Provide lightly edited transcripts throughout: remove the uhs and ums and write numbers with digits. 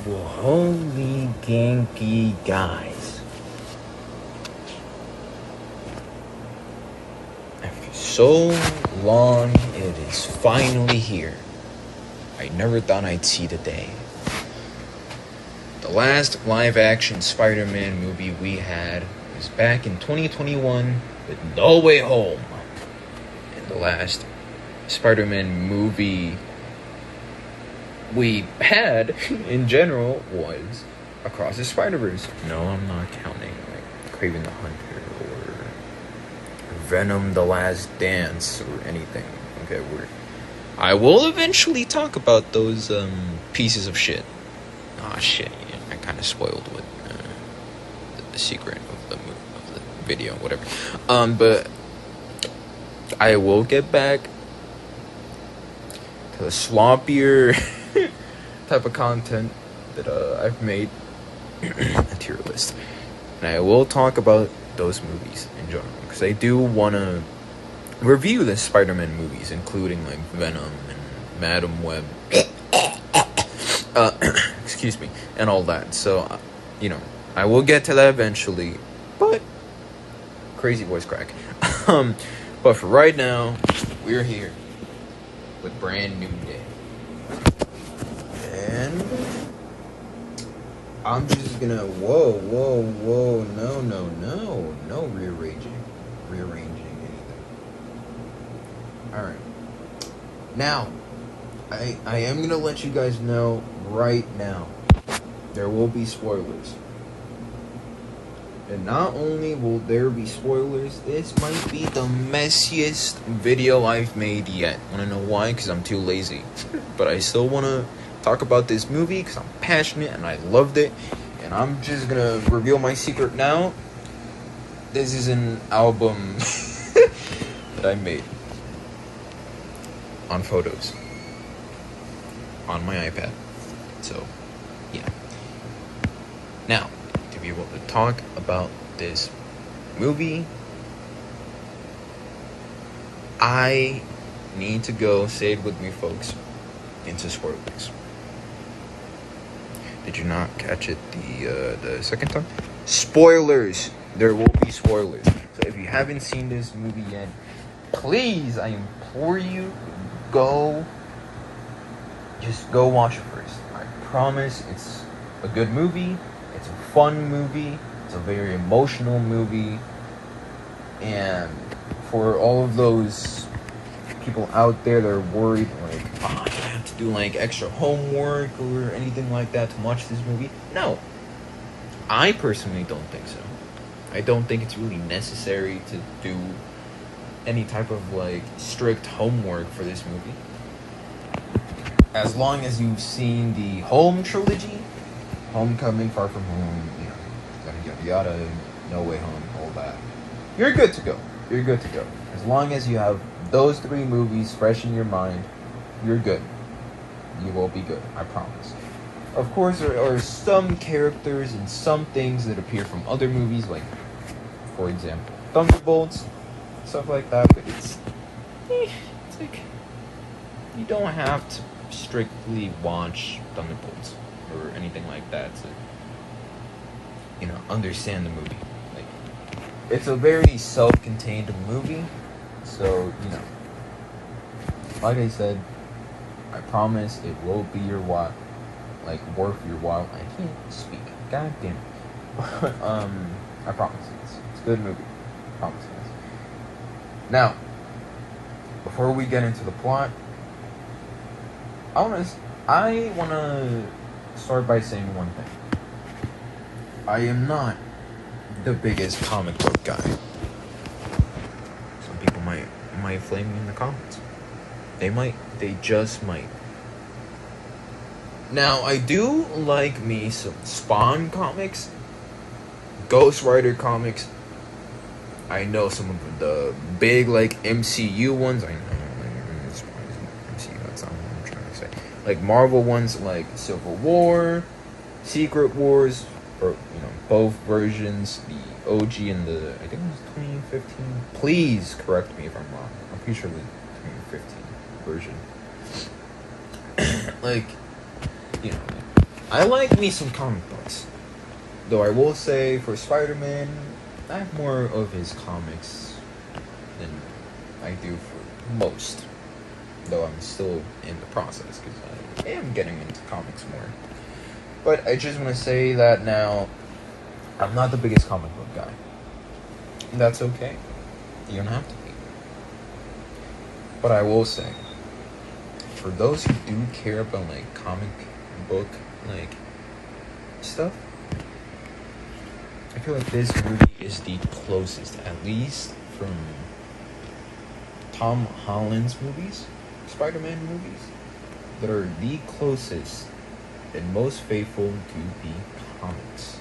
Well, holy ganky guys. After so long, it is finally here. I never thought I'd see the day. The last live-action Spider-Man movie we had was back in 2021 with No Way Home. And the last Spider-Man movie we had, in general, was Across the Spider-Verse. No, I'm not counting like Kraven the Hunter or Venom the Last Dance or anything. Okay, I will eventually talk about those pieces of shit. Ah, shit, yeah, I kind of spoiled what the secret of the video, whatever. But I will get back to the swampier type of content that I've made a tier list, and I will talk about those movies in general because I do want to review the Spider-Man movies, including like Venom and Madam Web, excuse me, and all that. So, I will get to that eventually, but crazy voice crack. But for right now, we're here with Brand New Day. And I'm just gonna whoa, no rearranging anything. Alright. Now, I am gonna let you guys know right now, there will be spoilers. And not only will there be spoilers, this might be the messiest video I've made yet. Wanna know why? Because I'm too lazy. But I still wanna talk about this movie because I'm passionate and I loved it. And I'm just gonna reveal my secret now. This is an album that I made on photos on my iPad. So, yeah. Now, to be able to talk about this movie, I need to go, say it with me, folks, into spoilers. Did you not catch it the second time? Spoilers! There will be spoilers. So if you haven't seen this movie yet, please, I implore you, just go watch it first. I promise it's a good movie. It's a fun movie. It's a very emotional movie. And for all of those people out there that are worried, like, I have to do like extra homework or anything like that to watch this movie. No. I personally don't think so. I don't think it's really necessary to do any type of like strict homework for this movie. As long as you've seen the Home trilogy, Homecoming, Far From Home, yada yada, No Way Home, all that, you're good to go. You're good to go. As long as you have those three movies fresh in your mind, you're good. You will be good, I promise. Of course, there are some characters and some things that appear from other movies, like, for example, Thunderbolts, stuff like that, but it's like, you don't have to strictly watch Thunderbolts or anything like that to, understand the movie. Like, it's a very self-contained movie, so, like I said, I promise it will be your while, like, worth your while. I can't speak, god damn it. I promise it's a good movie, I promise it is. Now, before we get into the plot, I wanna start by saying one thing. I am not the biggest comic book guy. Some people might flame me in the comments. They just might. Now, I do like me some Spawn comics, Ghost Rider comics. I know some of the big, like, MCU ones. I know, MCU, that's not what I'm trying to say. Like, Marvel ones, like Civil War, Secret Wars, or, both versions, the OG and the, I think it was 2015. Please correct me if I'm wrong. I'm pretty sure the 2015 version. Like, I like me some comic books. Though I will say, for Spider-Man, I have more of his comics than I do for most. Though I'm still in the process, because I am getting into comics more. But I just want to say that now, I'm not the biggest comic book guy. That's okay. You don't have to be. But I will say, for those who do care about, like, comic book, like, stuff, I feel like this movie is the closest, at least from Tom Holland's movies, Spider-Man movies, that are the closest and most faithful to the comics.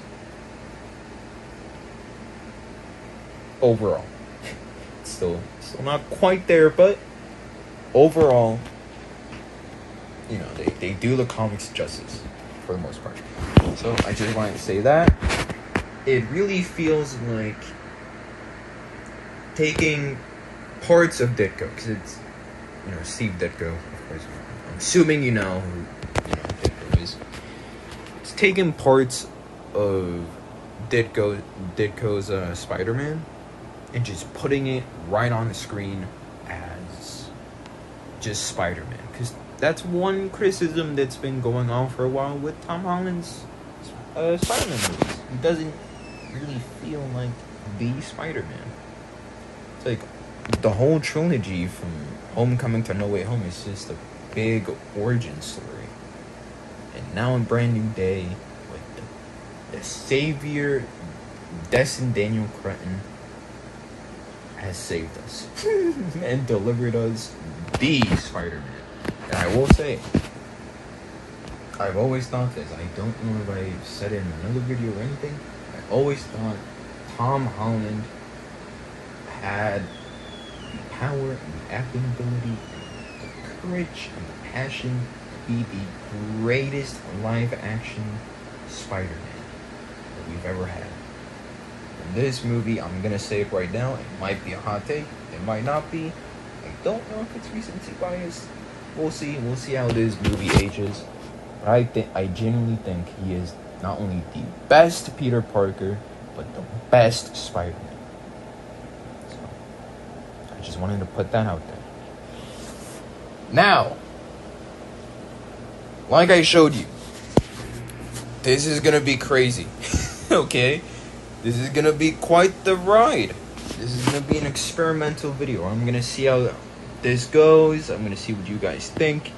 Overall. Still not quite there, but overall, you know, they do the comics justice for the most part. So I just wanted to say that. It really feels like taking parts of Ditko, because it's, you know, Steve Ditko, of course. I'm assuming you know who Ditko is. It's taking parts of Ditko's Spider-Man and just putting it right on the screen as just Spider-Man. Because that's one criticism that's been going on for a while with Tom Holland's Spider-Man movies. He doesn't really feel like the Spider-Man. It's like the whole trilogy from Homecoming to No Way Home is just a big origin story. And now in Brand New Day, with the savior, Destin Daniel Cretton, has saved us and delivered us the Spider-Man. And I will say, I've always thought this. I don't know if I said it in another video or anything. I always thought Tom Holland had the power and the acting ability and the courage and the passion to be the greatest live-action Spider-Man that we've ever had. In this movie, I'm gonna say it right now, it might be a hot take, it might not be. I don't know if it's recency bias. We'll see how this movie ages. But I genuinely think he is not only the best Peter Parker, but the best Spider-Man. So, I just wanted to put that out there. Now, like I showed you, this is gonna be crazy. Okay? This is gonna be quite the ride. This is gonna be an experimental video. I'm gonna see how this goes. I'm gonna see what you guys think.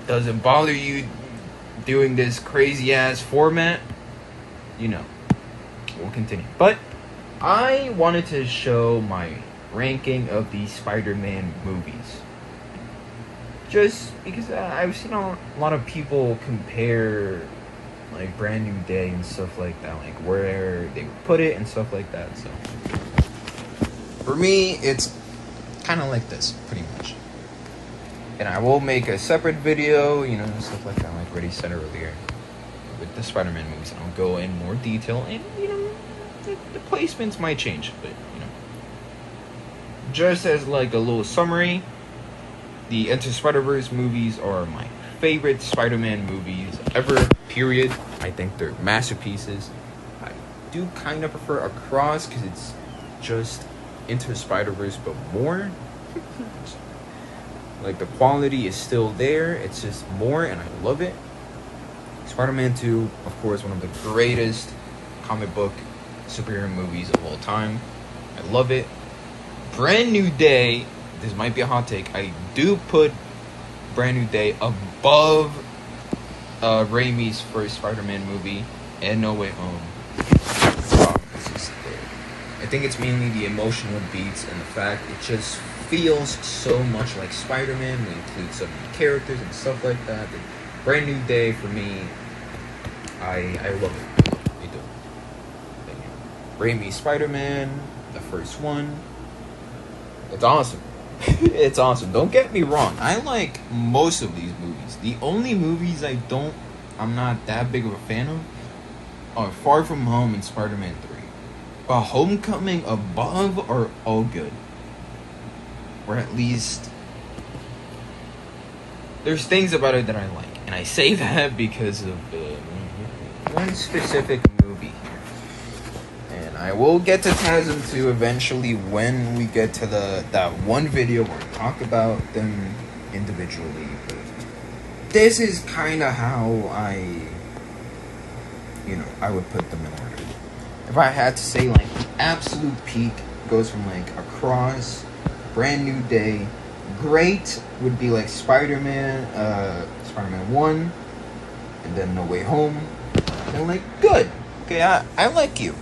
Doesn't bother you doing this crazy ass format, you know, we'll continue. But I wanted to show my ranking of the Spider-Man movies, just because I've seen a lot of people compare like Brand New Day and stuff like that, like where they would put it and stuff like that. So for me, it's kind of like this, pretty much. And I will make a separate video, you know, stuff like that, like I already said earlier, with the Spider-Man movies. And I'll go in more detail, and, you know, the placements might change, but, you know. Just as, like, a little summary, the Into Spider-Verse movies are my favorite Spider-Man movies ever, period. I think they're masterpieces. I do kind of prefer Across, because it's just Into Spider-Verse, but more. Like, the quality is still there. It's just more, and I love it. Spider-Man 2, of course, one of the greatest comic book superhero movies of all time. I love it. Brand New Day, this might be a hot take, I do put Brand New Day above Raimi's first Spider-Man movie and No Way Home. I think it's mainly the emotional beats and the fact it just feels so much like Spider-Man. We include so many characters and stuff like that. The Brand New Day, for me, I love it. I do. Raimi's Spider-Man, the first one, it's awesome. It's awesome. Don't get me wrong. I like most of these movies. The only movies I'm not that big of a fan of are Far From Home and Spider-Man 3. But Homecoming above are all good. Or at least there's things about it that I like. And I say that because of one specific movie. And I will get to TASM 2 eventually when we get to that one video where we talk about them individually. But this is kind of how I would put them in order. If I had to say, like, the absolute peak goes from, like, Across, Brand New Day, great would be, like, Spider-Man 1, and then No Way Home, and, like, good. Okay, I like you.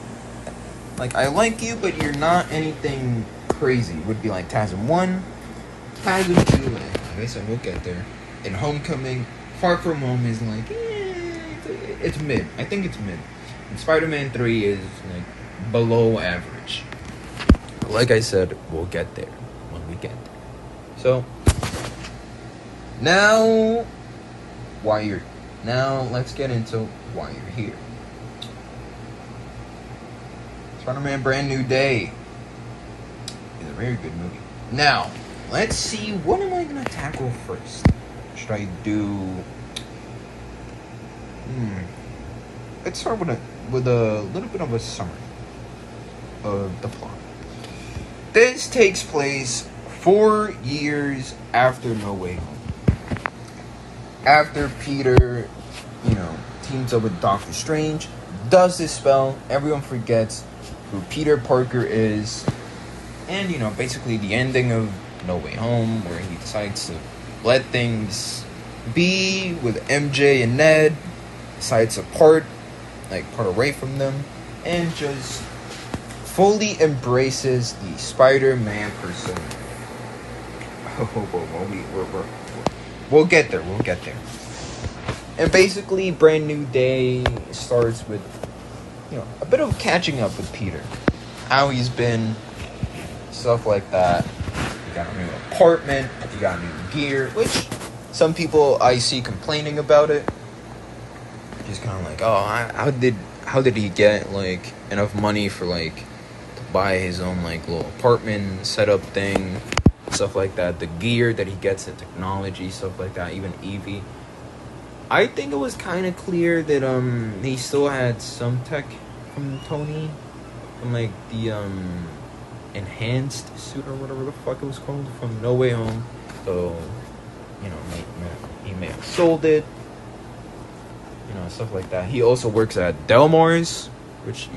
Like, I like you, but you're not anything crazy. Would be, like, TASM 1, TASM 2, like I said, we'll get there. And Homecoming, Far From Home is, like, it's mid. I think it's mid. And Spider-Man 3 is, like, below average. Like I said, we'll get there when we get there. So, now let's get into why you're here. Spider-Man Brand New Day is a very good movie. Now, let's see, what am I going to tackle first? Should I do... Let's start with a little bit of a summary of the plot. This takes place 4 years after No Way Home. After Peter, teams up with Doctor Strange, does this spell, everyone forgets who Peter Parker is, and, basically the ending of No Way Home, where he decides to let things be with MJ and Ned, decides to part away from them, and just fully embraces the Spider-Man persona. We'll get there. And basically, Brand New Day starts with, a bit of catching up with Peter. How he's been, stuff like that. You got a new apartment, you got new gear, which some people I see complaining about it. Just kind of like, how did he get, like, enough money for, like, to buy his own, like, little apartment setup thing, stuff like that. The gear that he gets, the technology, stuff like that, even Evie. I think it was kind of clear that he still had some tech from Tony, from, like, the enhanced suit or whatever the fuck it was called from No Way Home. So, he may have sold it, stuff like that. He also works at Delmar's, which,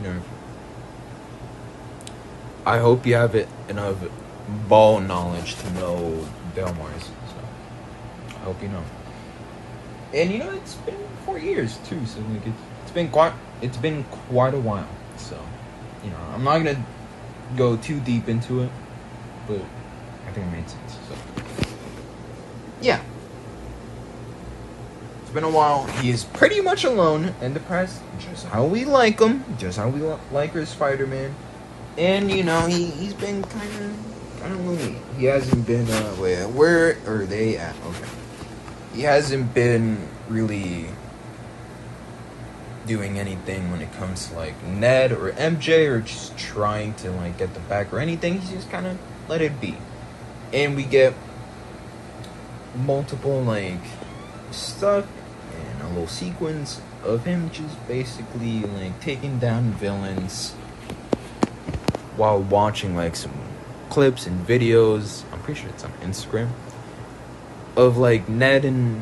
I hope you have enough ball knowledge to know Delmar's. So, I hope you know. And it's been 4 years too, so like it's been quite a while. So, I'm not gonna go too deep into it, but I think it made sense. So, yeah, it's been a while. He is pretty much alone and depressed, just how we like him, just how we like our Spider-Man. And he's been kind of lonely. He hasn't been where are they at? Okay. He hasn't been really doing anything when it comes to, like, Ned or MJ, or just trying to, like, get the back or anything. He's just kind of let it be. And we get multiple, like, stuff and a little sequence of him just basically, like, taking down villains while watching, like, some clips and videos. I'm pretty sure it's on Instagram. Of, like, Ned and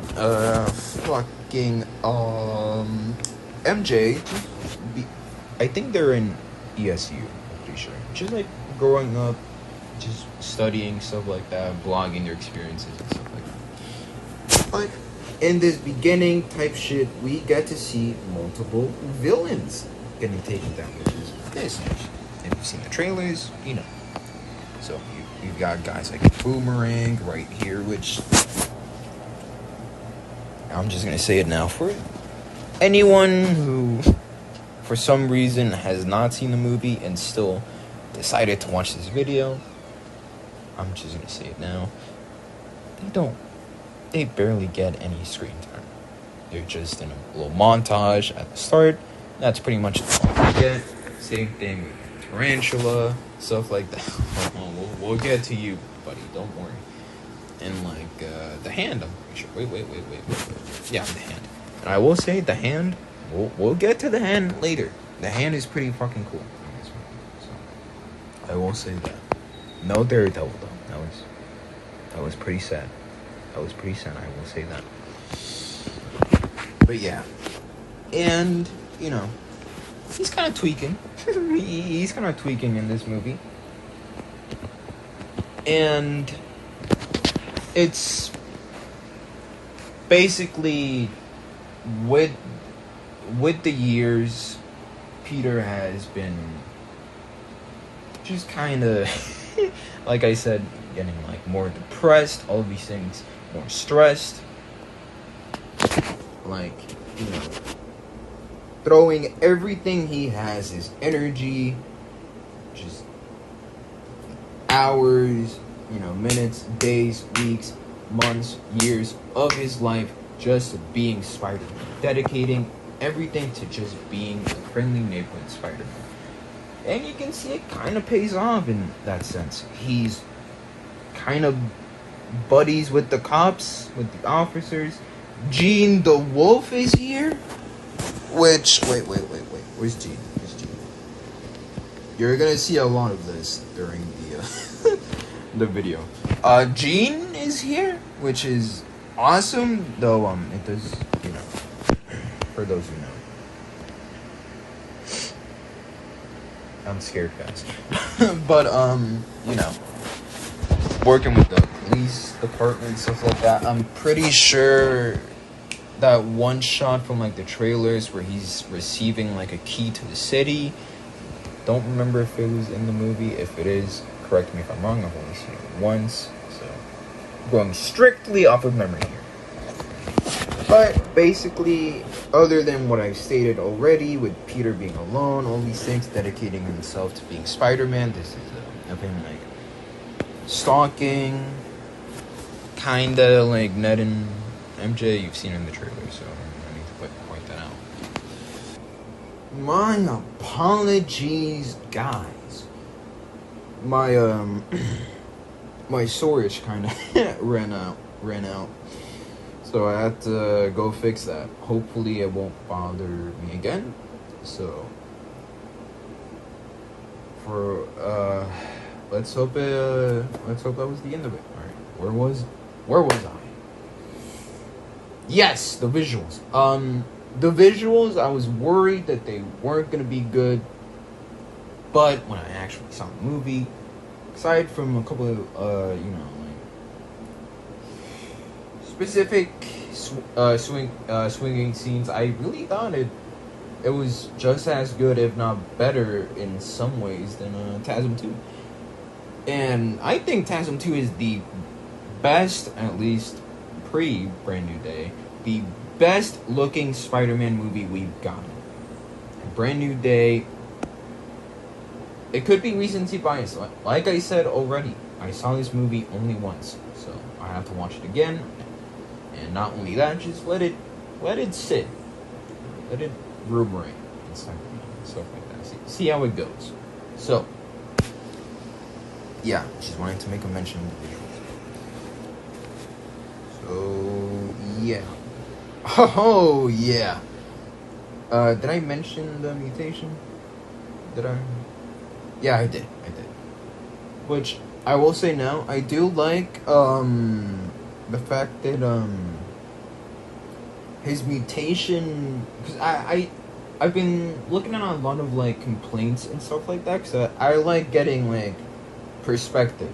MJ. I think they're in ESU, I'm pretty sure. Just, like, growing up, just studying, stuff like that, blogging their experiences and stuff like that. But in this beginning type shit, we get to see multiple villains getting taken down, which is this. If you've seen the trailers, So you've got guys like Boomerang right here, which I'm just gonna say it now for anyone who, for some reason, has not seen the movie and still decided to watch this video. I'm just gonna say it now. They barely get any screen time. They're just in a little montage at the start. That's pretty much all they get. Same thing with Tarantula, stuff like that. We'll get to you, buddy. Don't worry. And, like, the Hand, I'm pretty picture. Wait. Yeah, the hand. And I will say the hand. We'll get to the hand later. The hand is pretty fucking cool in this movie. So I will say that. No Daredevil though. That was pretty sad. I will say that. But yeah. And, you know, he's kind of tweaking. He's kind of tweaking in this movie. And it's basically with the years, Peter has been just kind of, like I said, getting like more depressed, all of these things, more stressed, like, you know, throwing everything he has, his energy, just hours, you know, minutes, days, weeks, months, years of his life just being Spider-Man, dedicating everything to just being a friendly neighborhood Spider-Man. And you can see it kind of pays off in that sense. He's kind of buddies with the cops, with the officers. Gene the Wolf is here. Which, wait. Where's Gene? You're gonna see a lot of this during the the video. Gene is here, which is awesome. Though it does, you know, for those who know, I'm scared fast. But you know, working with the police department, stuff like that. I'm pretty sure that one shot from like the trailers where he's receiving like a key to the city. Don't remember if it was in the movie. If it is, correct me if I'm wrong. I've only seen it once, so I'm going strictly off of memory here. But basically, other than what I've stated already, with Peter being alone, all these things, dedicating himself to being Spider-Man, this is of him like stalking, kinda like Ned and MJ. You've seen in the trailer, so I need to point that out. My apologies, guys. My my storage kind of ran out, so I had to go fix that. Hopefully, it won't bother me again. So, for let's hope that was the end of it. All right, where was I? Yes, the visuals. The visuals, I was worried that they weren't going to be good. But when I actually saw the movie, aside from a couple of, you know, like, specific swinging scenes, I really thought it was just as good, if not better, in some ways than TASM 2. And I think TASM 2 is the best, at least pre-Brand New Day, the best looking Spider-Man movie we've gotten. Brand New Day, it could be recency bias. Like I said already, I saw this movie only once, so I have to watch it again. And not only that, just let it sit, let it ruminate inside of me, stuff like that. See how it goes. So, yeah, just wanted to make a mention of the visuals. So, yeah. Oh, yeah. Did I mention the mutation? Did I? Yeah, I did. Which, I will say now, I do like, the fact that, his mutation, because I've been looking at a lot of, like, complaints and stuff like that, because I like getting, like, perspective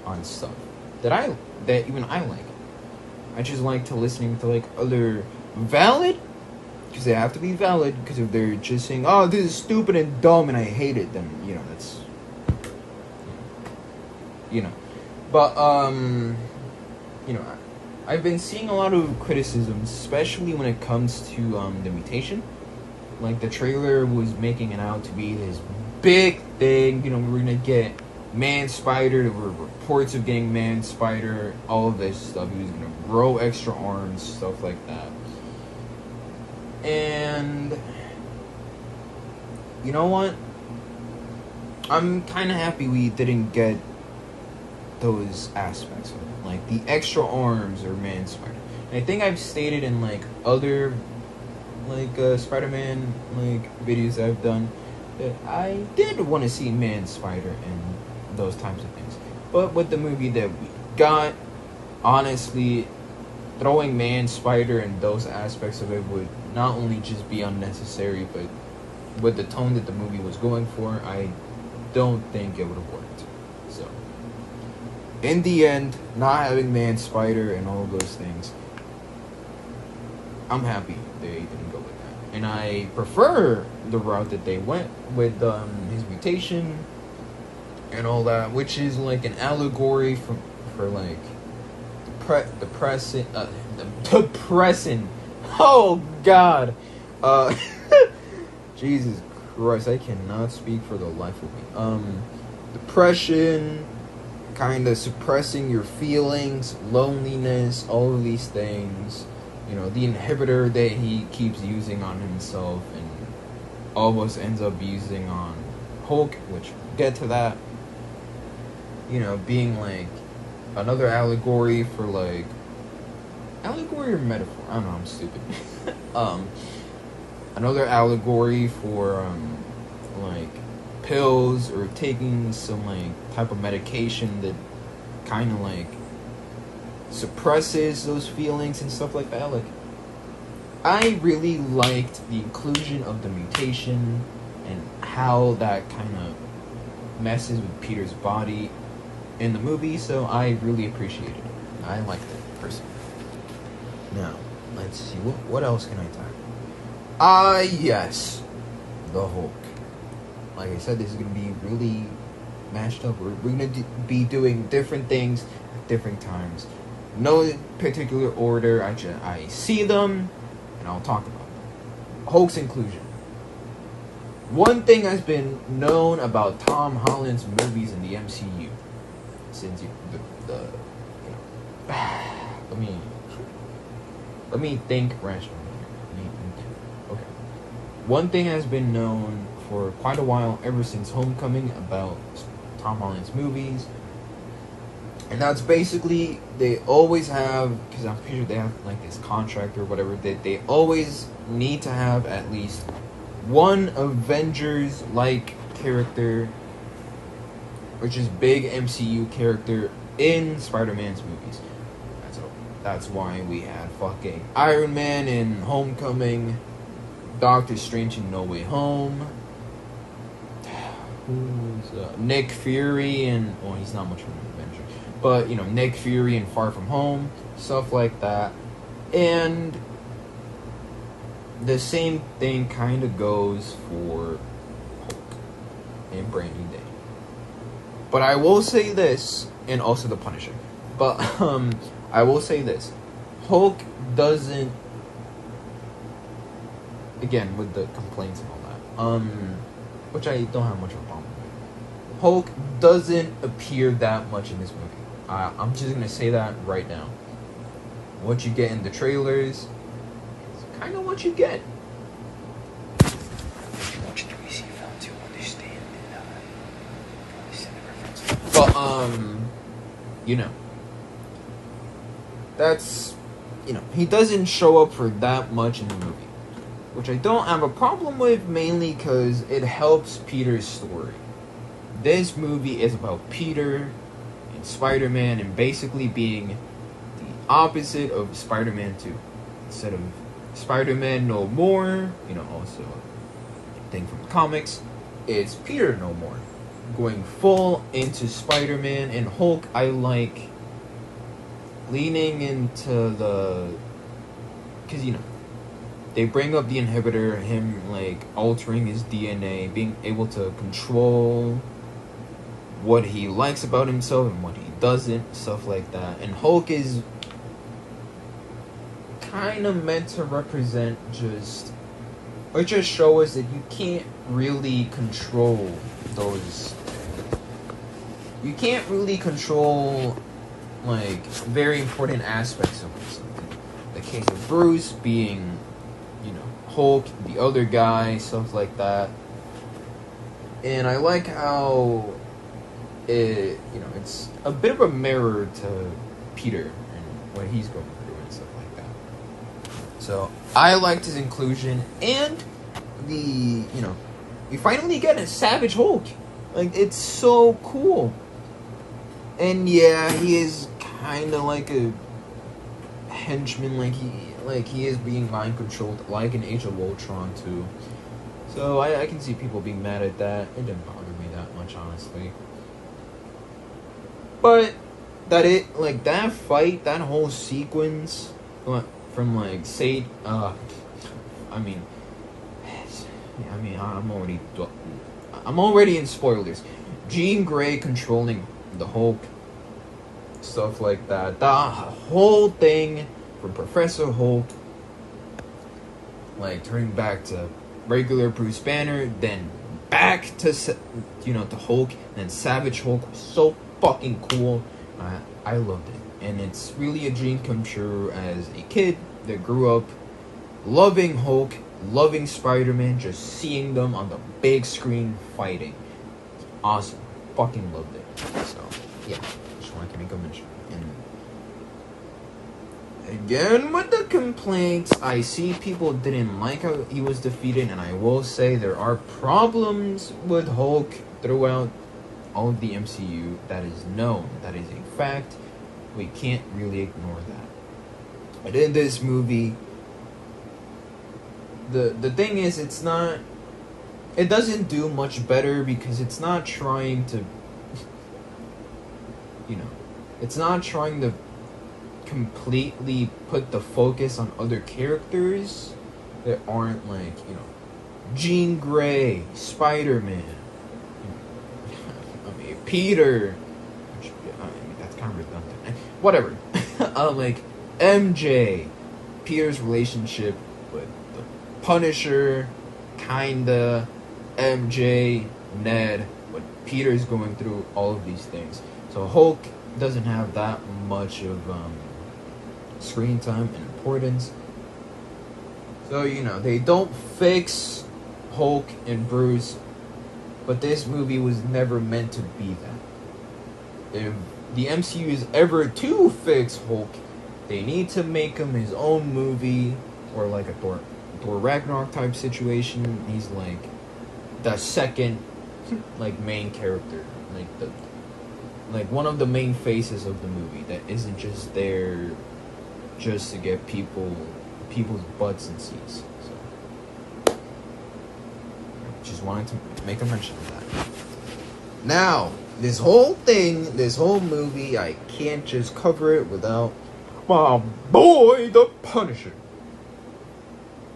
on stuff that even I like. I just like to listening to, like, other valid, because they have to be valid, because if they're just saying, oh, this is stupid and dumb and I hate it, then, you know, that's, you know. But, you know, I've been seeing a lot of criticism, especially when it comes to, the mutation. Like, the trailer was making it out to be this big thing, you know, we're gonna get Man-Spider, there were reports of getting Man-Spider, all of this stuff. He was gonna grow extra arms, stuff like that. And you know what? I'm kind of happy we didn't get those aspects of it, like the extra arms or Man-Spider. And I think I've stated in like other like Spider-Man like videos I've done that I did want to see Man Spider and those types of things. But with the movie that we got, honestly, throwing Man Spider and those aspects of it would not only just be unnecessary, but with the tone that the movie was going for, I don't think it would have worked. So, in the end, not having Man Spider and all of those things, I'm happy they didn't go with that. And I prefer the route that they went with his mutation and all that, which is like an allegory for like depressing. Oh God, Jesus Christ, I cannot speak for the life of me. Depression, kind of suppressing your feelings, loneliness, all of these things. You know, the inhibitor that he keeps using on himself and almost ends up using on Hulk, which we'll get to that. You know, being like another allegory for like allegory or metaphor. I don't know, I'm stupid. Another allegory for like pills or taking some like type of medication that kind of like suppresses those feelings and stuff like that. Like, I really liked the inclusion of the mutation and how that kind of messes with Peter's body in the movie, so I really appreciated it. I liked it personally. Now, let's see, what else can I talk? Yes, the Hulk. Like I said, this is going to be really mashed up. We're going to be doing different things at different times. No particular order. I see them, and I'll talk about them. Hulk's inclusion. One thing has been known about Tom Holland's movies in the MCU since let me think rationally here. Okay. One thing has been known for quite a while, ever since Homecoming, about Tom Holland's movies. And that's basically, they always have, because I'm pretty sure they have like this contract or whatever, that they always need to have at least one Avengers-like character, which is big MCU character in Spider-Man's movies. That's why we had fucking Iron Man in Homecoming, Doctor Strange in No Way Home, Nick Fury and, well, he's not much of an Avenger, but, you know, Nick Fury in Far From Home, stuff like that. And the same thing kind of goes for Hulk and Brandon Day. But I will say this, and also the Punisher, but I will say this, Hulk doesn't, again, with the complaints and all that, which I don't have much of a problem with, Hulk doesn't appear that much in this movie. I'm just going to say that right now. What you get in the trailers is kind of what you get. If you watch 3C films, you understand it. But, you know, that's, you know, he doesn't show up for that much in the movie, which I don't have a problem with, mainly because it helps Peter's story. This movie is about Peter and Spider-Man and basically being the opposite of Spider-Man 2. Instead of Spider-Man No More, you know, also a thing from the comics, it's Peter No More. Going full into Spider-Man. And Hulk, I like leaning into the, because, you know, they bring up the inhibitor, him like altering his DNA, being able to control what he likes about himself and what he doesn't, stuff like that. And Hulk is kind of meant to represent just, or just show us that you can't really control those, you can't really control like very important aspects of something. The case of Bruce being, you know, Hulk, the other guy, stuff like that. And I like how it, you know, it's a bit of a mirror to Peter and what he's going through and stuff like that. So I liked his inclusion, and we finally get a Savage Hulk. Like, it's so cool. And yeah, he is kind of like a henchman, like he is being mind controlled, like in Age of Ultron too. So I can see people being mad at that. It didn't bother me that much, honestly. But that fight, that whole sequence from like say, I'm already in spoilers. Jean Grey controlling the Hulk, stuff like that. The whole thing from Professor Hulk, like turning back to regular Bruce Banner, then back to to Hulk, and then Savage Hulk was so fucking cool. I loved it, and it's really a dream come true as a kid that grew up loving Hulk, loving Spider-Man, just seeing them on the big screen fighting. Awesome. Fucking loved it. So, yeah. Just wanted to make a mention. And again, with the complaints, I see people didn't like how he was defeated, and I will say there are problems with Hulk throughout all of the MCU. That is known. That is a fact. We can't really ignore that. But in this movie, the thing is, it doesn't do much better because it's not trying to, it's not trying to completely put the focus on other characters that aren't like, Jean Grey, Spider-Man, Peter, that's kind of redundant. Whatever. Like MJ, Peter's relationship with the Punisher, kinda, MJ, Ned, but Peter's going through all of these things. So Hulk doesn't have that much of screen time and importance. So, they don't fix Hulk and Bruce, but this movie was never meant to be that. If the MCU is ever to fix Hulk, they need to make him his own movie, or like a Thor Ragnarok type situation. He's like the second main character, like one of the main faces of the movie that isn't just there just to get people's butts in seats. So just wanted to make a mention of that. Now, this whole movie, I can't just cover it without my boy, the Punisher.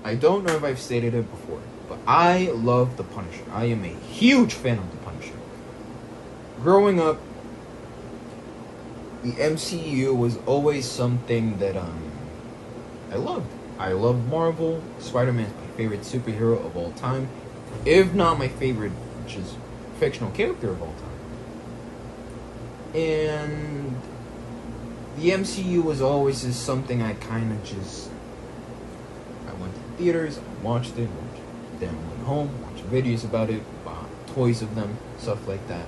I don't know if I've stated it before, but I love the Punisher. I am a huge fan of the Punisher. Growing up, the MCU was always something that I loved. I love Marvel. Spider-Man's my favorite superhero of all time, if not my favorite, just fictional character of all time. And the MCU was always just something I kind of just, I went to theaters, I watched it, then went home, watched videos about it, bought toys of them, stuff like that.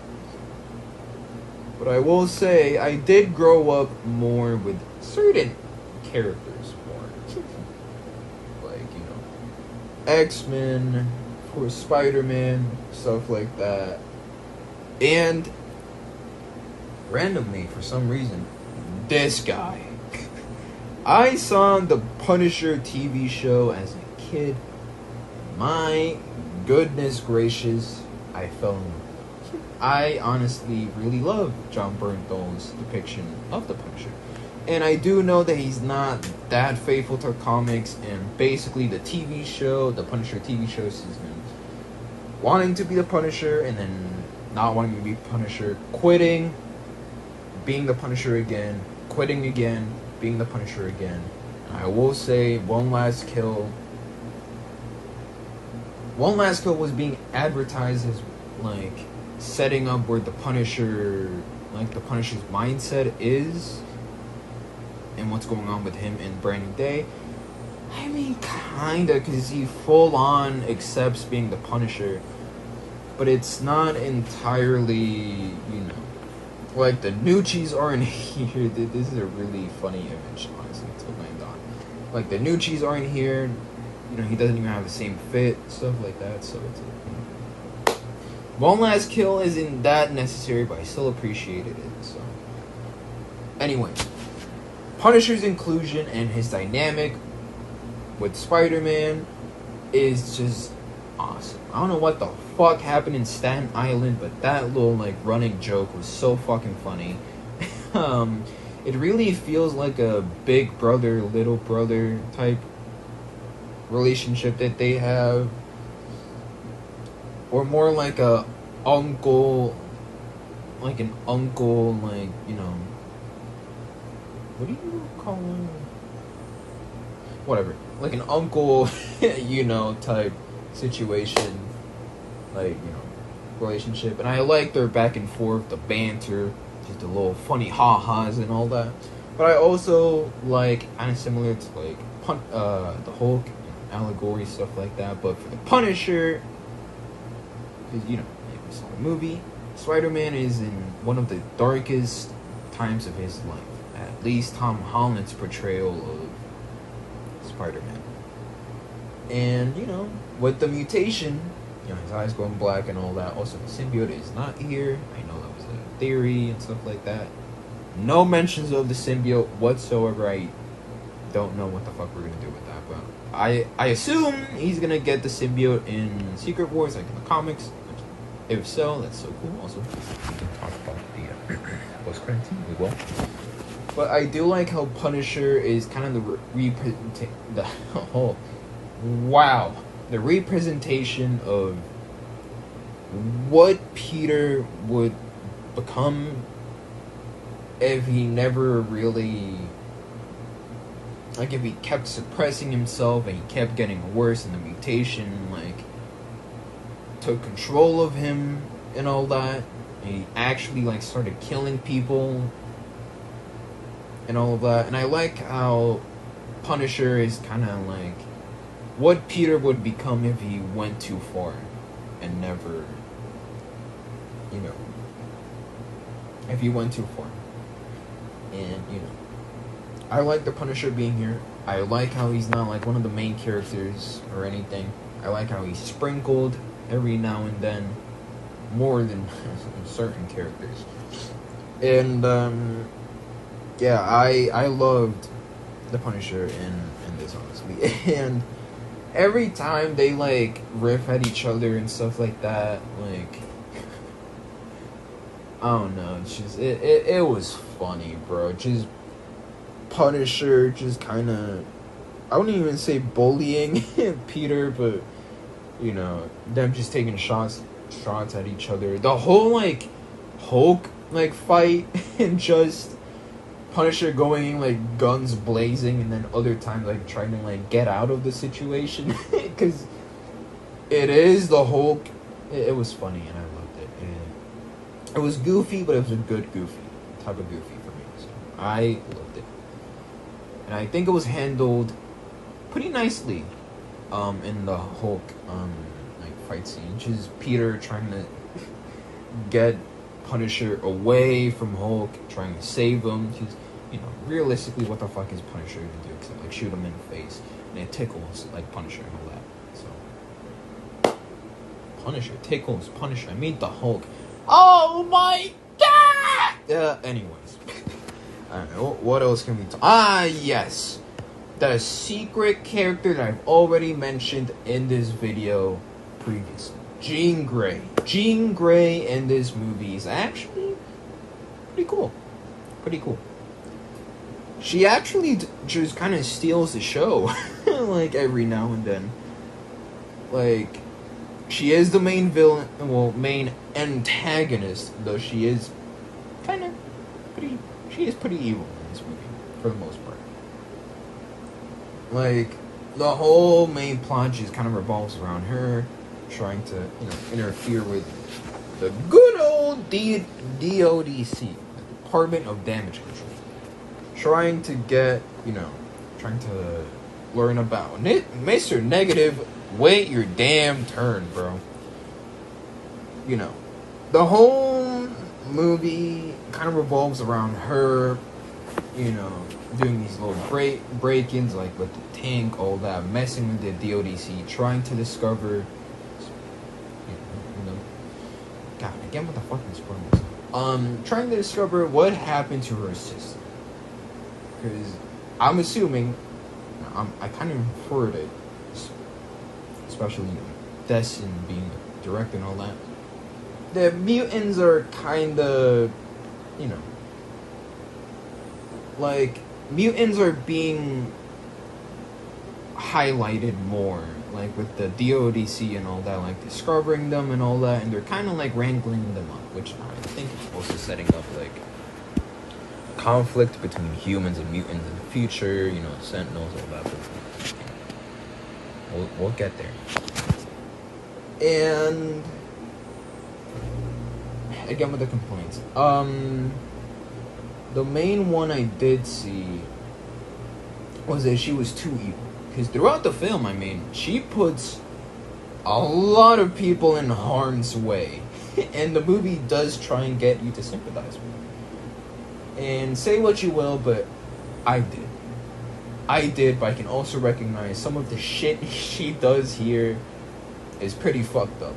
But I will say, I did grow up more with certain characters more. Like, X-Men, of course, Spider-Man, stuff like that. And randomly, for some reason, this guy. I saw the Punisher TV show as a kid. My goodness gracious, I fell in love. I honestly really love John Bernthal's depiction of the Punisher. And I do know that he's not that faithful to comics, and basically the TV show, the Punisher TV show, has been wanting to be the Punisher and then not wanting to be Punisher, quitting, being the Punisher again, quitting again, being the Punisher again. And I will say, One Last Kill was being advertised as setting up where the Punisher's mindset is and what's going on with him and Brand New Day. I mean, kinda, because he full on accepts being the Punisher, but it's not entirely, the Nucci's aren't here. This is a really funny image, honestly, to land like the Nucci's aren't here. You know, he doesn't even have the same fit, stuff like that. So it's one last kill isn't that necessary, but I still appreciated it. So anyway, Punisher's inclusion and his dynamic with Spider-Man is just awesome. I don't know what the fuck happened in Staten Island, but that little like running joke was so fucking funny. It really feels like a big brother, little brother type relationship that they have, or more like a uncle, like an uncle, like, you know, what do you call him? Whatever, like an uncle, you know, type situation, like, you know, relationship. And I like their back and forth, the banter, just the little funny ha-has and all that. But I also like, kind of similar to like the Hulk, allegory, stuff like that. But for the Punisher, because, you know, it was a movie, Spider-Man is in one of the darkest times of his life. At least Tom Holland's portrayal of Spider-Man. And, you know, with the mutation, you know, his eyes going black and all that. Also, the symbiote is not here. I know that was a theory and stuff like that. No mentions of the symbiote whatsoever. I don't know what the fuck we're gonna do with that, but I assume he's gonna get the symbiote in Secret Wars, like in the comics. If so, that's so cool. Also, we can talk about the post-credit scene. We will. But I do like how Punisher is kind of the representation of what Peter would become if he never really, like, if he kept suppressing himself and he kept getting worse and the mutation, like, took control of him and all that, and he actually, like, started killing people and all of that. And I like how Punisher is kind of like what Peter would become if he went too far and never, you know, if he went too far. And, you know, I like the Punisher being here. I like how he's not like one of the main characters or anything. I like how he's sprinkled every now and then, more than certain characters. And yeah, I loved the Punisher in this, honestly. And every time they like riff at each other and stuff like that, like, I don't know, it's just it was funny, bro. Just Punisher just kind of, I wouldn't even say bullying Peter, but, you know, them just taking shots at each other. The whole like Hulk like fight and just Punisher going like guns blazing, and then other times like trying to like get out of the situation because it is the Hulk. It was funny and I loved it. It was goofy, but it was a good goofy type of goofy for me. So I loved it, and I think it was handled pretty nicely in the Hulk like fight scene. Just Peter trying to get Punisher away from Hulk, trying to save him. He's, you know, realistically, what the fuck is Punisher gonna do except like shoot him in the face, and it tickles like Punisher and all that. So Punisher tickles Punisher. I mean the Hulk. Oh my god! Anyways, I don't know what else can we talk. Yes, the secret character that I've already mentioned in this video previously. Jean Grey. Jean Grey in this movie is actually pretty cool. Pretty cool. She actually just kind of steals the show, like, every now and then. Like, she is the main villain, well, main antagonist, though she is kind of pretty, she is pretty evil in this movie, for the most part. Like, the whole main plot just kind of revolves around her trying to, you know, interfere with the good old DODC, the Department of Damage Control. Trying to get, you know, trying to learn about Mr. Negative. Wait your damn turn, bro. You know, the whole movie kind of revolves around her doing these little break-ins, like with the tank, all that, messing with the DODC, trying to discover, God, again with the fucking spoilers. Trying to discover what happened to her sister, because I'm assuming, I kind of inferred it, especially Destin being the director and all that. The mutants are kind of, like, mutants are being highlighted more, like with the DODC and all that, like discovering them and all that, and they're kind of like wrangling them up, which I think is also setting up like conflict between humans and mutants in the future, Sentinels, all that. But we'll get there. And again with the complaints, the main one I did see was that she was too evil. Because throughout the film, she puts a lot of people in harm's way. And the movie does try and get you to sympathize with her. And say what you will, but I did, but I can also recognize some of the shit she does here is pretty fucked up.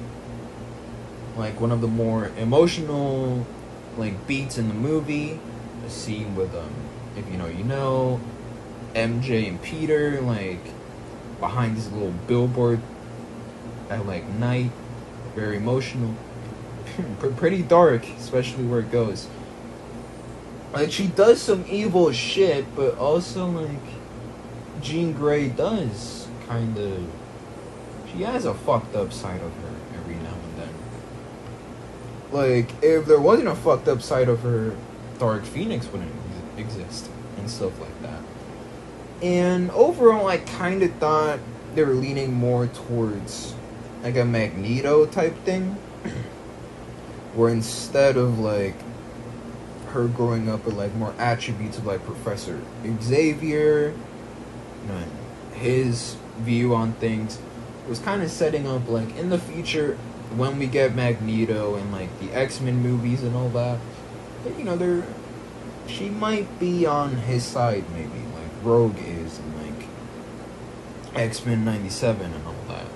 Like, one of the more emotional, like, beats in the movie, a scene with, if you know, MJ and Peter, like, behind this little billboard at, like, night. Very emotional. Pretty dark, especially where it goes. Like, she does some evil shit, but also, like, Jean Grey does kind of... She has a fucked up side of her every now and then. Like, if there wasn't a fucked up side of her, Dark Phoenix wouldn't exist and stuff like that. And overall, I kind of thought they were leaning more towards like a Magneto type thing, where instead of like her growing up with like more attributes of like Professor Xavier, and his view on things, it was kind of setting up like in the future when we get Magneto and like the X-Men movies and all that, she might be on his side maybe, like Rogue is in like X-Men 97 and all that,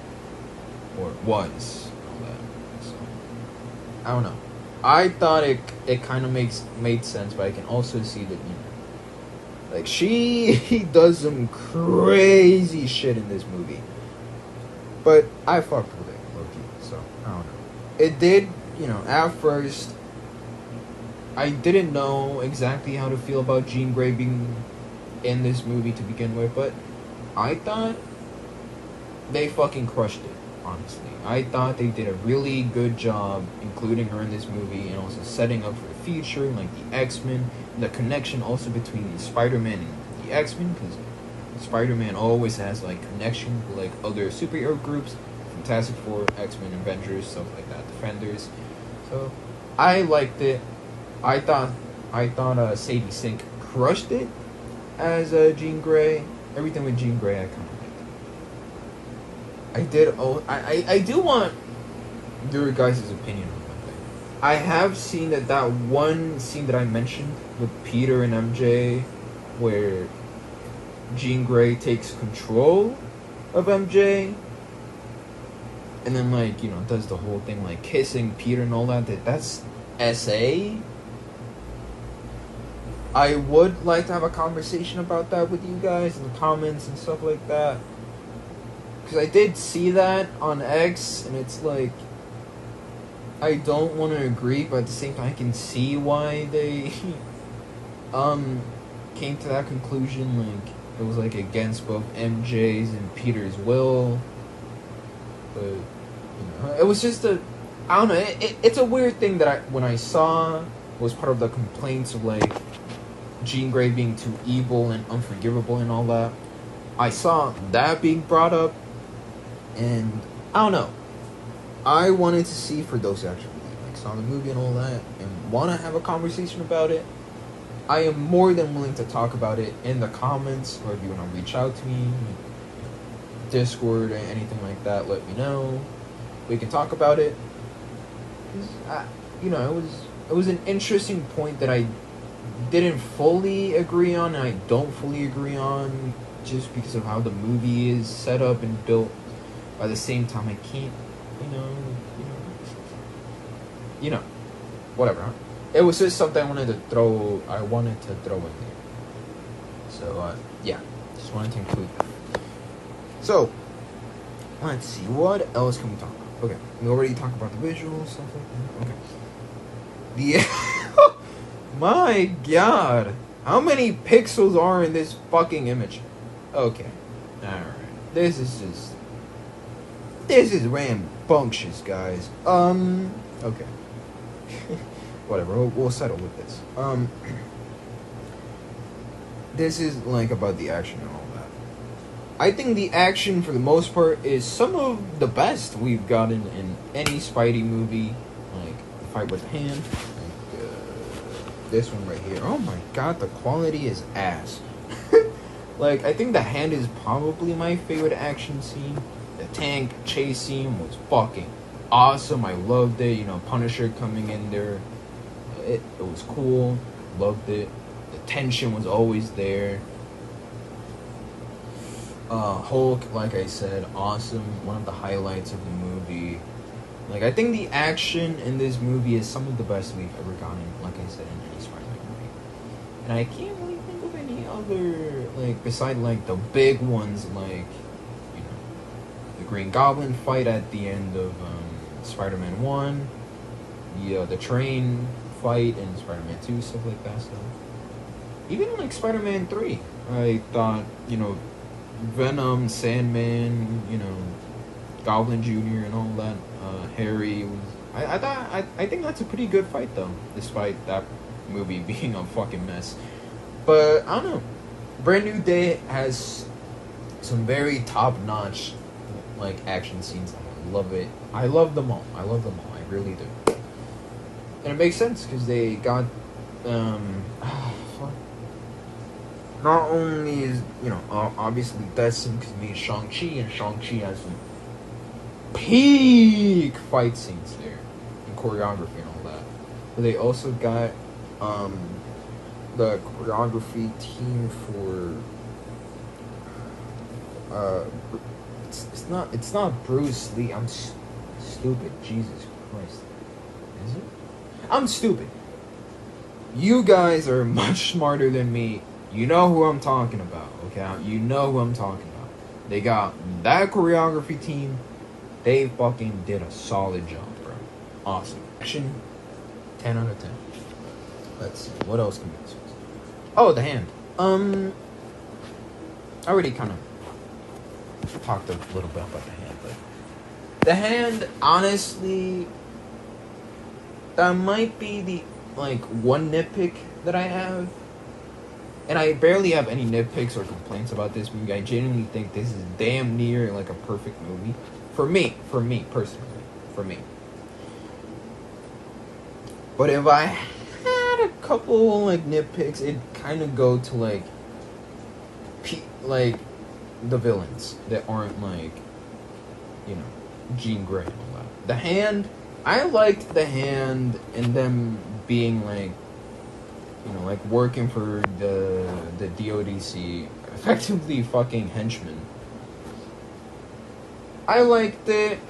or was and all that. So I don't know. I thought it kind of made sense, but I can also see that like she does some crazy shit in this movie. But I fucked with it, low-key, so I don't know. It did, at first I didn't know exactly how to feel about Jean Grey being in this movie to begin with, but I thought they fucking crushed it, honestly. I thought they did a really good job including her in this movie and also setting up for the future, like the X-Men, the connection also between the Spider-Man and the X-Men, because Spider-Man always has like connection with like other superhero groups, Fantastic Four, X-Men, Avengers, stuff like that, Defenders. So I liked it. I thought Sadie Sink crushed it as Jean Grey. Everything with Jean Grey I kind of liked. I do want your guys' opinion on one thing. I have seen that one scene that I mentioned with Peter and MJ, where Jean Grey takes control of MJ, and then like does the whole thing like kissing Peter and all that. That's SA. I would like to have a conversation about that with you guys in the comments and stuff like that, because I did see that on X, and it's like I don't want to agree, but at the same time I can see why they came to that conclusion. Like it was like against both MJ's and Peter's will, but it was just I don't know. It's a weird thing that when I saw was part of the complaints of like Jean Grey being too evil and unforgivable and all that. I saw that being brought up, and I don't know. I wanted to see, for those who actually like saw the movie and all that and want to have a conversation about it, I am more than willing to talk about it in the comments, or if you want to reach out to me, Discord or anything like that, let me know. We can talk about it. It was an interesting point that I didn't fully agree on, and I don't fully agree on, just because of how the movie is set up and built. By the same time, I can't, you know, whatever. Huh? It was just something I wanted to throw in there. So yeah, just wanted to include that. So let's see, what else can we talk about? Okay, we already talked about the visuals, stuff like that. Okay. The my God, how many pixels are in this fucking image? Okay, all right. This is rambunctious, guys. Okay. Whatever. We'll settle with this. This is like about the action and all that. I think the action, for the most part, is some of the best we've gotten in any Spidey movie. Like the fight with the hand, like this one right here. Oh my God, the quality is ass. Like, I think the hand is probably my favorite action scene. The tank chase scene was fucking awesome. I loved it. You know, Punisher coming in there. It was cool. Loved it. The tension was always there. Hulk, like I said, awesome. One of the highlights of the movie. Like, I think the action in this movie is some of the best we've ever gotten, like I said, in any Spider-Man movie. And I can't really think of any other, like, beside, like, the big ones, like, you know, the Green Goblin fight at the end of Spider-Man 1, the train fight in Spider-Man 2, stuff like that. So even like Spider-Man 3, I thought, you know, Venom, Sandman, you know, Goblin Jr. and all that, Harry was. I think that's a pretty good fight though, despite that movie being a fucking mess. But I don't know. Brand New Day has some very top-notch, like, action scenes. I love it. I love them all. I really do. And it makes sense because they got not only is, you know, obviously Destin because me and Shang-Chi, and Shang-Chi has some peak fight scenes there and choreography and all that. But they also got the choreography team for it's not Bruce Lee. I'm stupid. Jesus Christ. Is it? I'm stupid. You guys are much smarter than me. You know who I'm talking about, okay? You know who I'm talking about. They got that choreography team. They fucking did a solid job, bro. Awesome. Action, 10 out of 10. Let's see. What else can we discuss? Oh, the hand. I already kind of talked a little bit about the hand, but the hand, honestly, that might be the, like, one nitpick that I have. And I barely have any nitpicks or complaints about this movie. I genuinely think this is damn near, like, a perfect movie. For me, personally. For me. But if I had a couple, like, nitpicks, it'd kind of go to, like, the villains that aren't, like, you know, Jean Grey and all that. The hand, I liked the hand and them being, like, you know, like, working for the DODC, effectively fucking henchmen. I liked it,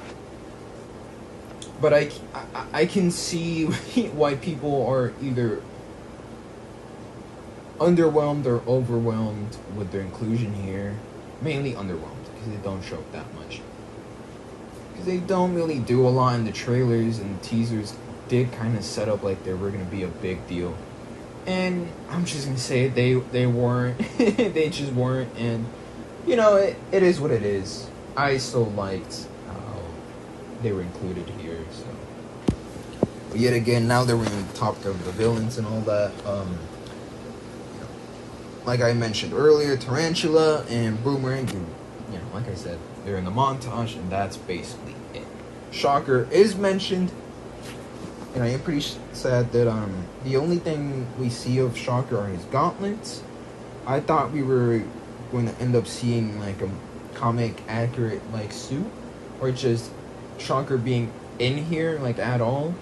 but I can see why people are either underwhelmed or overwhelmed with their inclusion here. Mainly underwhelmed, because they don't show up that much. Because they don't really do a lot in the trailers, and the teasers did kind of set up like they were going to be a big deal. And I'm just going to say they weren't. They just weren't. And, you know, it is what it is. I still liked how they were included here. So, but yet again, now that we're in the topic of the villains and all that, like I mentioned earlier, Tarantula and Boomerang, you know, like I said, they're in the montage, and that's basically it. Shocker is mentioned. And I am pretty sad that the only thing we see of Shocker are his gauntlets. I thought we were going to end up seeing like a comic accurate like suit, or just Shocker being in here like at all.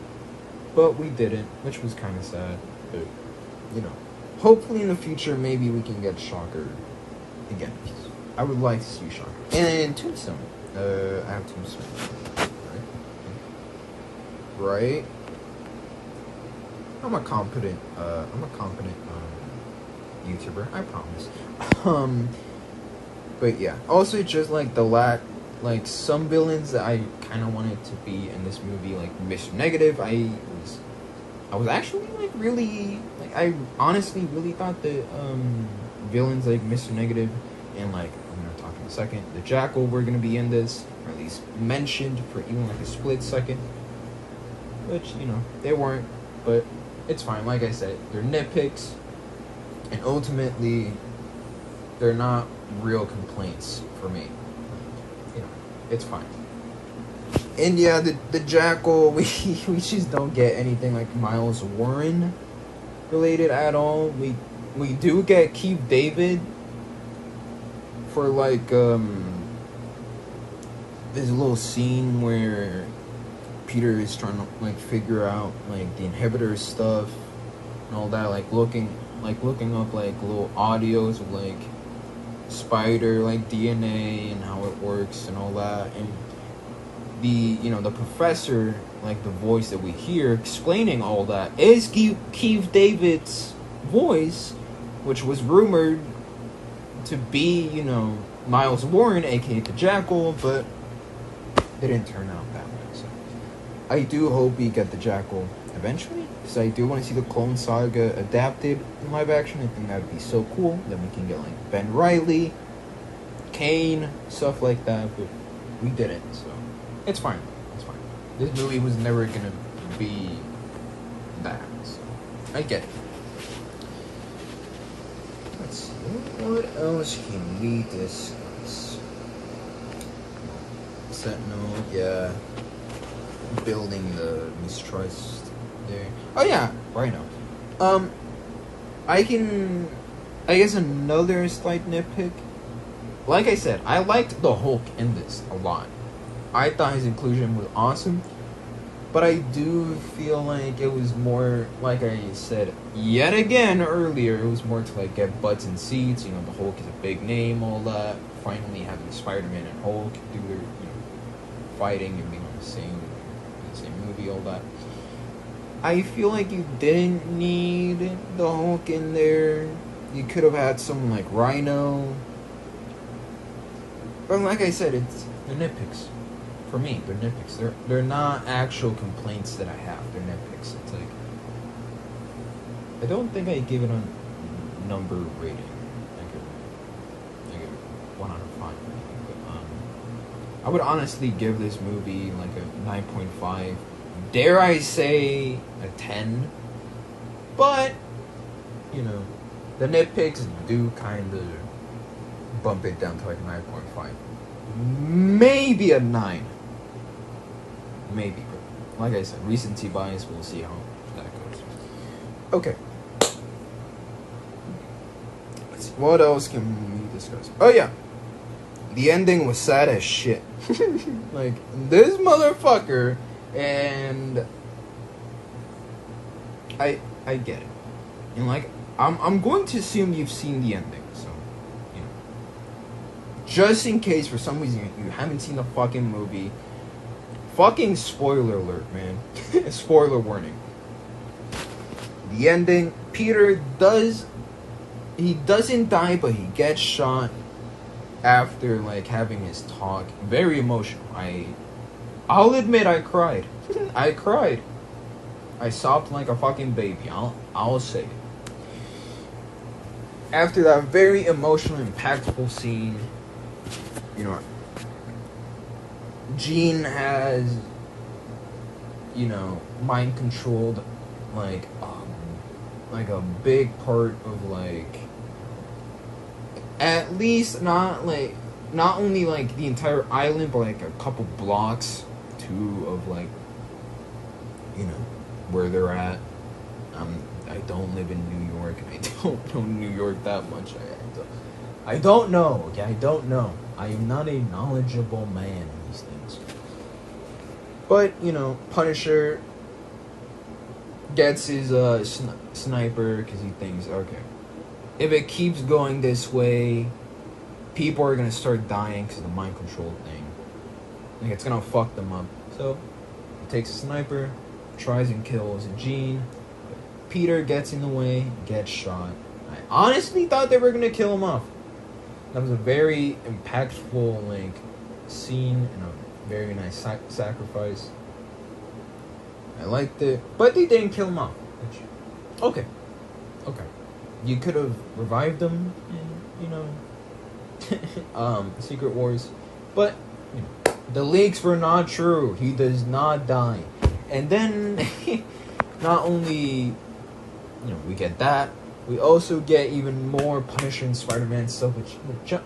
But we didn't, which was kind of sad. But you know, hopefully in the future, maybe we can get Shocker again. I would like to see Shocker. And Tombstone. I have Tombstone. Right? I'm a competent YouTuber, I promise. But yeah. Also, just like like some villains that I kind of wanted to be in this movie, like Mr. Negative. I was actually like really, like I honestly really thought that villains like Mr. Negative and like I'm gonna talk in a second, the Jackal were gonna be in this, or at least mentioned for even like a split second. Which, you know, they weren't, but it's fine. Like I said, they're nitpicks, and ultimately, they're not real complaints for me. You know, it's fine. And yeah, the Jackal, we just don't get anything like Miles Warren related at all. We do get Keith David for like this little scene where Peter is trying to like figure out like the inhibitor stuff and all that, like looking up like little audios of like spider like DNA and how it works and all that. And the professor, like the voice that we hear explaining all that, is Keith David's voice, which was rumored to be, Miles Warren, aka the Jackal, but it didn't turn out that way. So I do hope we get the Jackal eventually, because I do want to see the Clone Saga adapted in live action. I think that would be so cool. Then we can get like Ben Reilly, Kane, stuff like that, but we didn't, so it's fine. It's fine. This movie was never gonna be that, so I get it. Let's see, what else can we discuss? Sentinel, yeah. Building the mistrust there. Oh yeah, Rhino. I guess another slight nitpick. Like I said, I liked the Hulk in this a lot. I thought his inclusion was awesome, but I do feel like it was more, like I said yet again earlier, it was more to like get butts and seats. The Hulk is a big name, all that. Finally having Spider-Man and Hulk do their fighting and being on the same movie, all that. I feel like you didn't need the Hulk in there. You could have had someone like Rhino. But like I said, they're nitpicks. For me, they're nitpicks. They're not actual complaints that I have. They're nitpicks. It's like, I don't think I give it a number rating. I give it 1 out of 5. But, I would honestly give this movie like a 9.5. Dare I say a 10? But, the nitpicks do kind of bump it down to like 9.5. Maybe a 9. Maybe. But like I said, recency bias, we'll see how that goes. Okay. Let's see, what else can we discuss? Oh yeah. The ending was sad as shit. Like, this motherfucker, and I get it. And like, I'm going to assume you've seen the ending, so just in case for some reason you haven't seen the fucking movie, fucking spoiler alert, man. Spoiler warning. The ending, Peter doesn't die, but he gets shot after like having his talk. Very emotional. I'll admit I cried. I cried. I sobbed like a fucking baby. I'll say it. After that very emotional, impactful scene, Jean has, mind controlled, like a big part of like, at least not only like the entire island, but like a couple blocks too of like, where they're at. I don't live in New York, and I don't know New York that much. I don't know. Okay, I don't know. I am not a knowledgeable man in these things. But Punisher, gets his sniper because he thinks, okay, if it keeps going this way, people are gonna start dying because of the mind control thing. Like, it's gonna fuck them up. So he takes a sniper, tries and kills Gene. Peter gets in the way, gets shot. I honestly thought they were gonna kill him off. That was a very impactful like scene and a very nice sacrifice. I liked it, but they didn't kill him off. Which, okay. You could have revived him in, Secret Wars, but the leaks were not true. He does not die, and then not only we get that, we also get even more Punisher and Spider-Man stuff, which like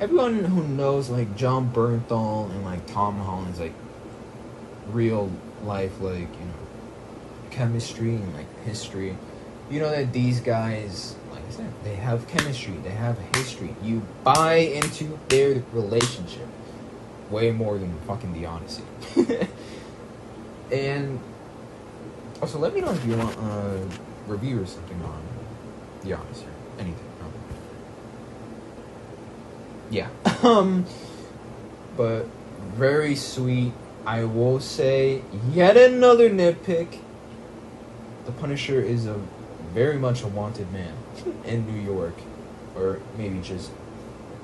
everyone who knows like John Bernthal and like Tom Holland's like real life chemistry and like history, that these guys, like I said, they have chemistry, they have history. You buy into their relationship way more than fucking the Odyssey. And also, let me know if you want a review or something on the Odyssey or anything. Yeah. But very sweet. I will say, yet another nitpick. The Punisher is very much a wanted man in New York, or maybe just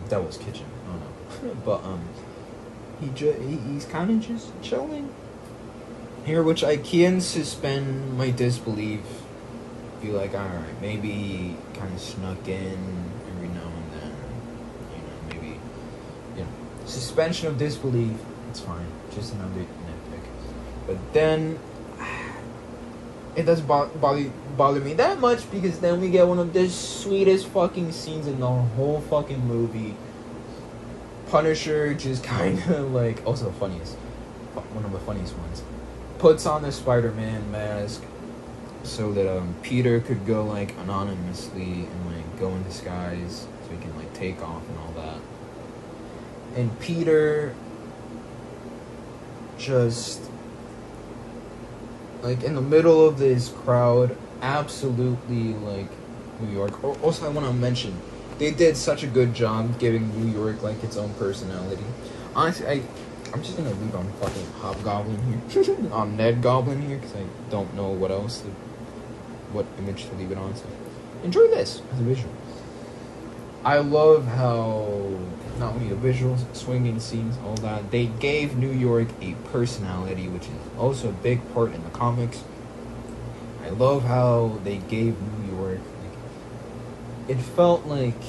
Devil's Kitchen. I don't know. But he's kind of just chilling here, which I can suspend my disbelief. Be like, all right, maybe he kind of snuck in every now and then. Maybe suspension of disbelief. It's fine. Just another nitpick. But then it doesn't bother me that much, because then we get one of the sweetest fucking scenes in the whole fucking movie. Punisher just kind of like, also the funniest, one of the funniest ones, puts on the Spider-Man mask so that Peter could go like anonymously and like go in disguise so he can like take off and all that. And Peter just like in the middle of this crowd, absolutely like New York. Also, I want to mention, they did such a good job giving New York like its own personality. Honestly, I'm just gonna leave on fucking Hobgoblin here, on Ned Goblin here, because I don't know what image to leave it on. So enjoy this as a visual. I love how not only the visuals, swinging scenes, all that, they gave New York a personality, which is also a big part in the comics. I love how they gave New York, it felt like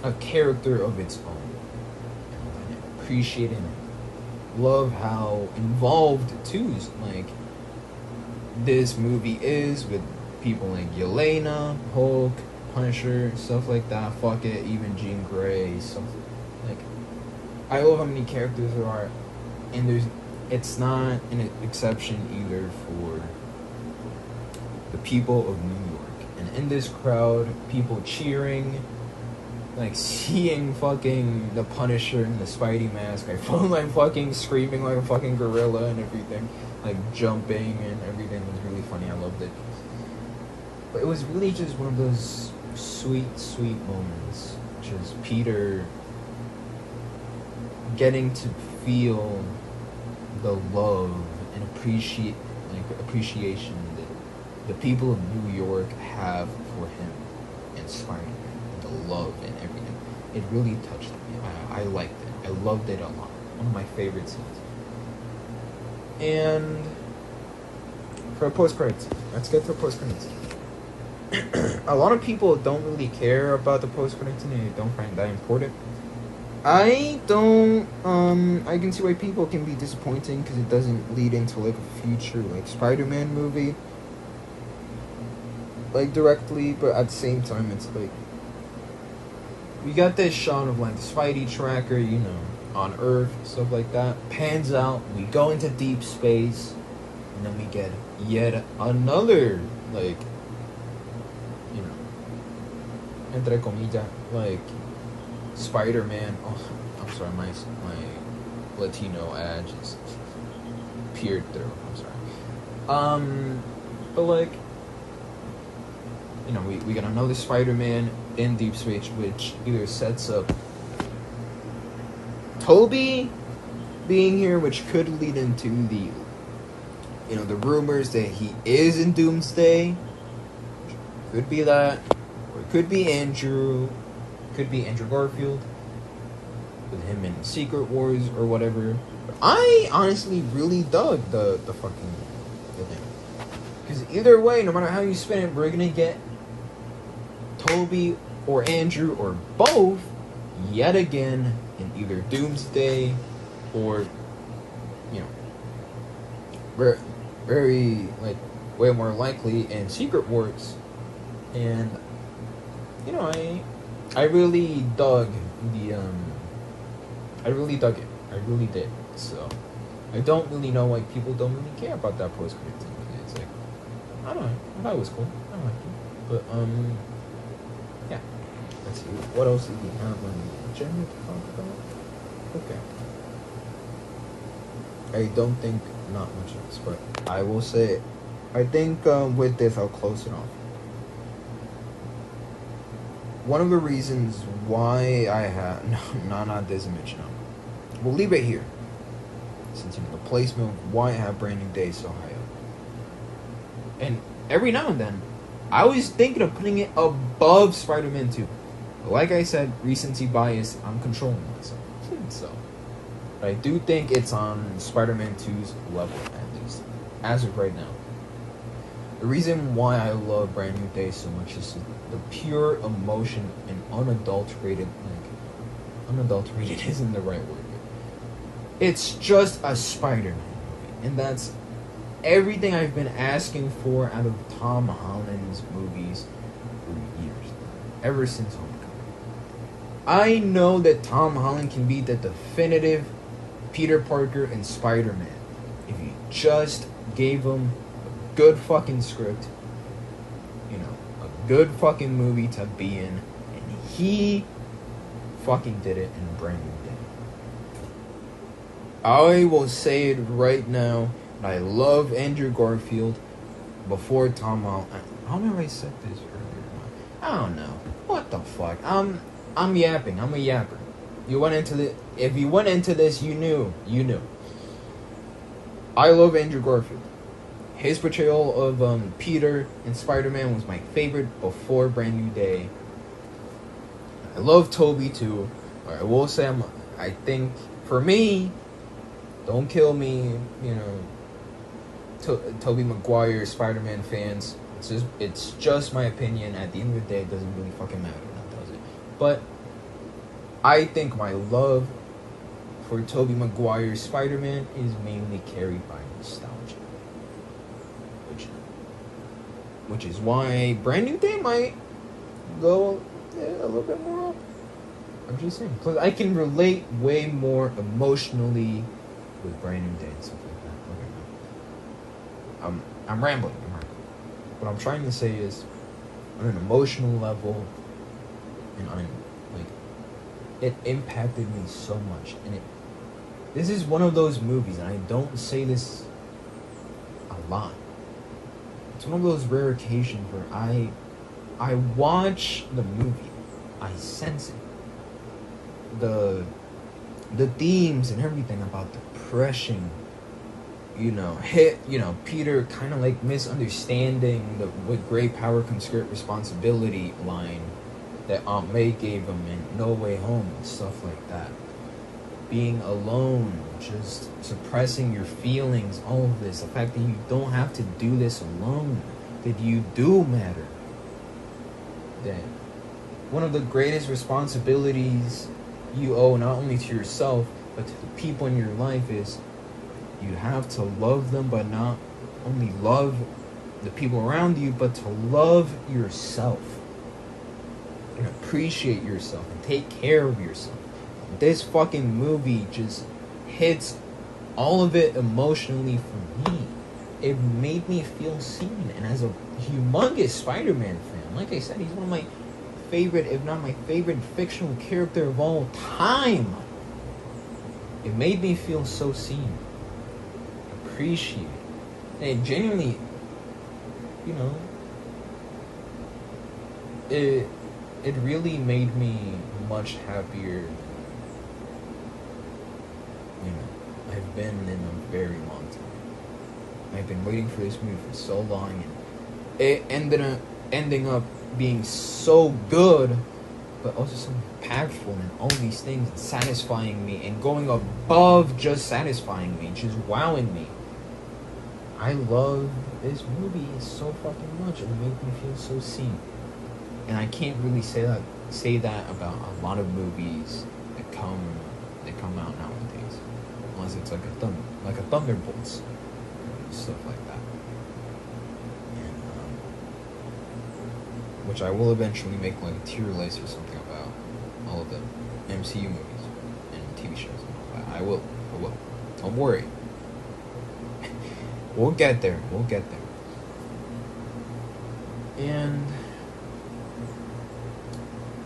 a character of its own. And I appreciated it. Love how involved too, like this movie is, with people like Yelena, Hulk, Punisher, stuff like that. Fuck it, even Jean Grey, something like. I love how many characters there are, and it's not an exception either for the people of New York. And in this crowd, people cheering, like seeing fucking the Punisher in the Spidey mask. I felt like fucking screaming like a fucking gorilla and everything, like jumping and everything was really funny. I loved it. But it was really just one of those sweet moments. Just Peter getting to feel the love and appreciation that the people of New York have for him and Spider-Man, and the love and everything. It really touched me. I liked it. I loved it a lot. One of my favorite scenes. And for a post-credits, let's get to post-credits. A lot of people don't really care about the post-credits and they don't find that important. I don't, I can see why people can be disappointing because it doesn't lead into like a future like Spider-Man movie, like directly, but at the same time it's like, we got this shot of like the Spidey tracker, on Earth, stuff like that, pans out, we go into deep space, and then we get yet another, like, entre comillas, like, Spider-Man. Oh, I'm sorry, my Latino ad just peered through. I'm sorry. But like, you know, we got another Spider-Man in Deep Space, which either sets up Toby being here, which could lead into the, you know, the rumors that he is in Doomsday. Could be that, or it could be Andrew. Could be Andrew Garfield with him in Secret Wars or whatever. But I honestly really dug the fucking the thing. Because either way, no matter how you spin it, we're gonna get Toby or Andrew or both yet again in either Doomsday or, you know, very like way more likely in Secret Wars. And you know, I really dug the I really dug it. I really did. So I don't really know why people don't really care about that post credit thing. It's like, I don't know. I thought it was cool. I liked it. But yeah. Let's see. What else did we have on the agenda to talk about? Okay. I don't think not much else, but I will say, I think with this I'll close it off. One of the reasons why I have not this image now. We'll leave it here, since you know the placement of why I have Brand New Day so high up. And every now and then, I was thinking of putting it above Spider-Man 2. But like I said, recency bias. I'm controlling myself. So, but I do think it's on Spider-Man 2's level at least, as of right now. The reason why I love Brand New Day so much is the pure emotion and unadulterated, unadulterated isn't the right word. It's just a Spider-Man movie, and that's everything I've been asking for out of Tom Holland's movies for years, ever since Homecoming. I know that Tom Holland can be the definitive Peter Parker and Spider-Man if you just gave him a good fucking script, you know, a good fucking movie to be in, and he fucking did it in Brand New Day. I will say it right now, I love Andrew Garfield before Tom Holland. I don't know if I said this earlier. I don't know. What the fuck? I'm yapping. I'm a yapper. If you went into this, you knew. I love Andrew Garfield. His portrayal of Peter in Spider-Man was my favorite before Brand New Day. I love Toby too. I will say I think for me, don't kill me, you know, Tobey Maguire Spider-Man fans. It's just my opinion. At the end of the day, it doesn't really fucking matter, does it? But I think my love for Tobey Maguire's Spider-Man is mainly carried by nostalgia, which is why Brand New Day might go a little bit more up. I'm just saying, because I can relate way more emotionally with Brand New Day and stuff like that. Okay. I'm rambling. What I'm trying to say is, on an emotional level, and on like, it impacted me so much, and this is one of those movies, and I don't say this a lot. It's one of those rare occasions where I watch the movie, I sense it. The themes and everything about depression, Peter kind of like misunderstanding the "with great power comes great responsibility" line that Aunt May gave him in No Way Home and stuff like that. Being alone, just suppressing your feelings, all of this. The fact that you don't have to do this alone, that you do matter. That one of the greatest responsibilities you owe not only to yourself, but to the people in your life is you have to love them, but not only love the people around you, but to love yourself. And appreciate yourself and take care of yourself. This fucking movie just hits all of it emotionally for me. It made me feel seen. And as a humongous Spider-Man fan, like I said, he's one of my favorite, if not my favorite fictional character of all time. It made me feel so seen, appreciated, And genuinely, you know, it really made me much happier. You know, I've been in a very long time. I've been waiting for this movie for so long, and it ending up being so good, but also so impactful and all these things, and satisfying me, and going above just satisfying me, just wowing me. I love this movie so fucking much. It made me feel so seen, and I can't really say that about a lot of movies that come out nowadays, unless it's like a Thunderbolts, stuff like that, and which I will eventually make like a tier list or something about all of the MCU movies and TV shows and all that. I will. Don't worry. We'll get there. And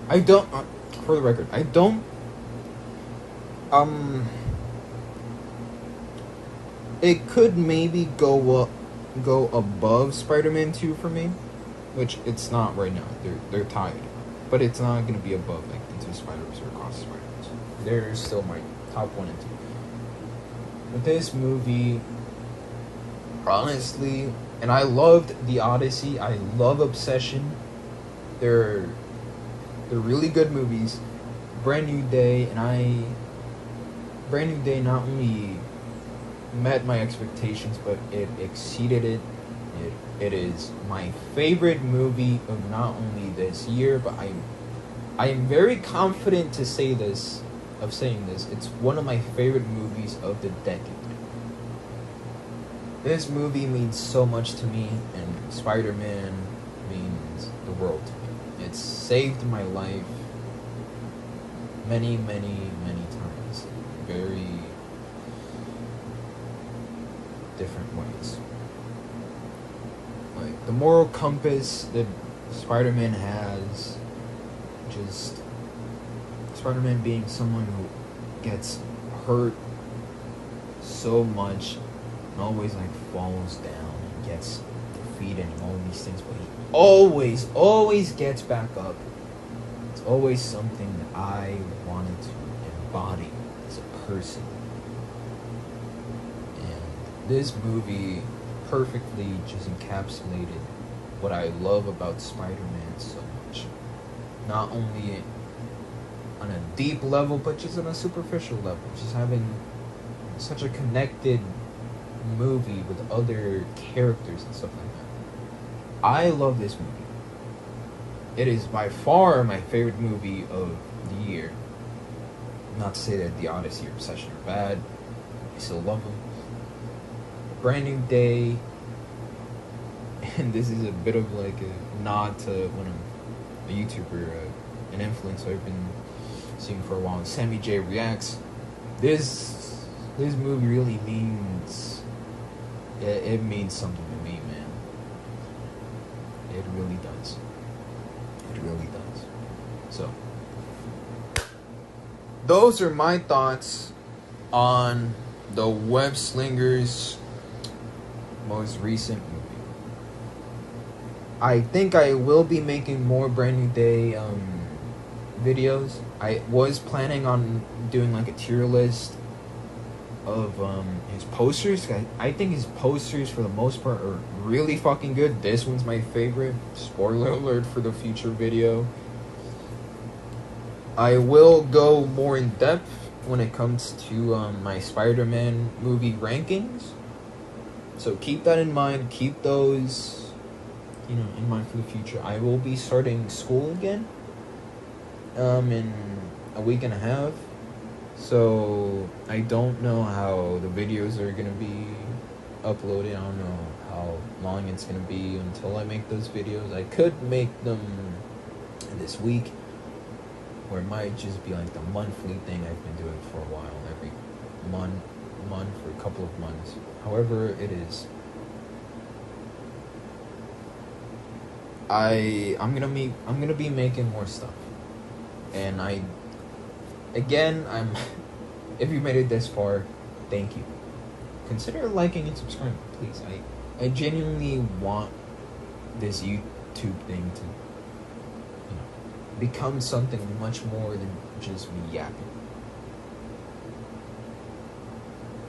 I don't, for the record, I don't, it could maybe go above Spider-Man 2 for me, which it's not right now. They're tied, but it's not going to be above like Into Spider-Verse or Across the Spider-Verse. They're still my top 1 and 2. But this movie, honestly, and I loved The Odyssey. I love Obsession. They're really good movies. Brand New Day not only met my expectations, but it exceeded it. It is my favorite movie of not only this year, but I am very confident to say this. It's one of my favorite movies of the decade. This movie means so much to me, and Spider-Man means the world to me. It's saved my life many, many, many times in very different ways. Like, the moral compass that Spider-Man has, just Spider-Man being someone who gets hurt so much and always like falls down and gets defeated and all these things, but he always gets back up. It's always something that I wanted to embody as a person. And this movie perfectly just encapsulated what I love about Spider-Man so much. Not only on a deep level, but just on a superficial level. Just having such a connected movie with other characters and stuff like that. I love this movie. It is by far my favorite movie of the year. Not to say that The Odyssey or Obsession are bad. I still love them. Brand New Day, and this is a bit of like a nod to when a YouTuber, an influencer I've been seeing for a while, Sammy J Reacts. This movie really means, it means something to me, man. It really does. It really does. So, those are my thoughts on the Web Slingers' most recent movie. I think I will be making more Brand New Day videos. I was planning on doing like a tier list of his posters. I think his posters for the most part are really fucking good. This one's my favorite. Spoiler alert for the future video. I will go more in depth when it comes to my Spider-Man movie rankings. So keep that in mind. Keep those, in mind for the future. I will be starting school again in a week and a half. So I don't know how the videos are gonna be uploaded. I don't know how long it's gonna be until I make those videos. I could make them this week, or it might just be like the monthly thing I've been doing for a while, every month for a couple of months. However it is, I'm gonna be making more stuff. And if you made it this far, thank you. Consider liking and subscribing, please. I genuinely want this YouTube thing to, become something much more than just me yapping.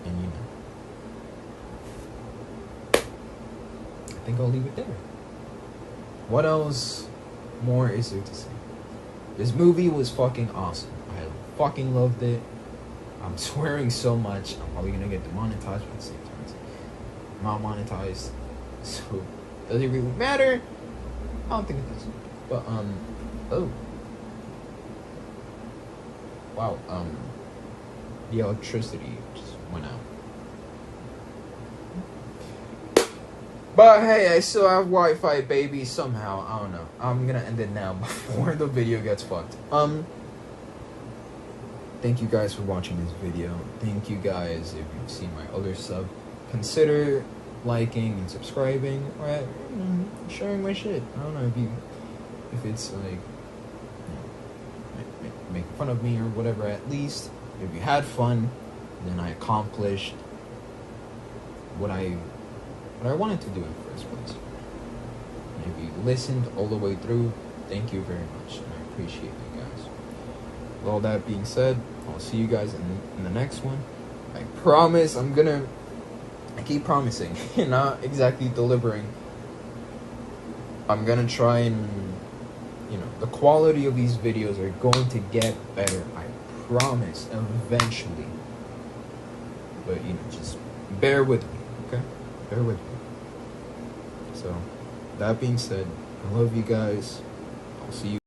And I think I'll leave it there. What else more is there to say? This movie was fucking awesome. I fucking loved it. I'm swearing so much. I'm probably gonna get demonetized, but at the same time, I'm not monetized, so does it really matter? I don't think it does. But oh, wow, the electricity just went out. But hey, I still have Wi-Fi, baby. Somehow, I don't know. I'm gonna end it now before the video gets fucked. Thank you guys for watching this video. Thank you guys if you've seen my other stuff. Consider liking and subscribing, or sharing my shit. I don't know if it's like make fun of me or whatever. At least if you had fun, then I accomplished what I wanted to do in the first place. And if you listened all the way through, thank you very much, and I appreciate you guys. With all that being said, I'll see you guys in the next one. I promise I keep promising, not exactly delivering. I'm gonna try and, the quality of these videos are going to get better. I promise, eventually. But, just bear with me, okay? Bear with me. So, that being said, I love you guys. I'll see you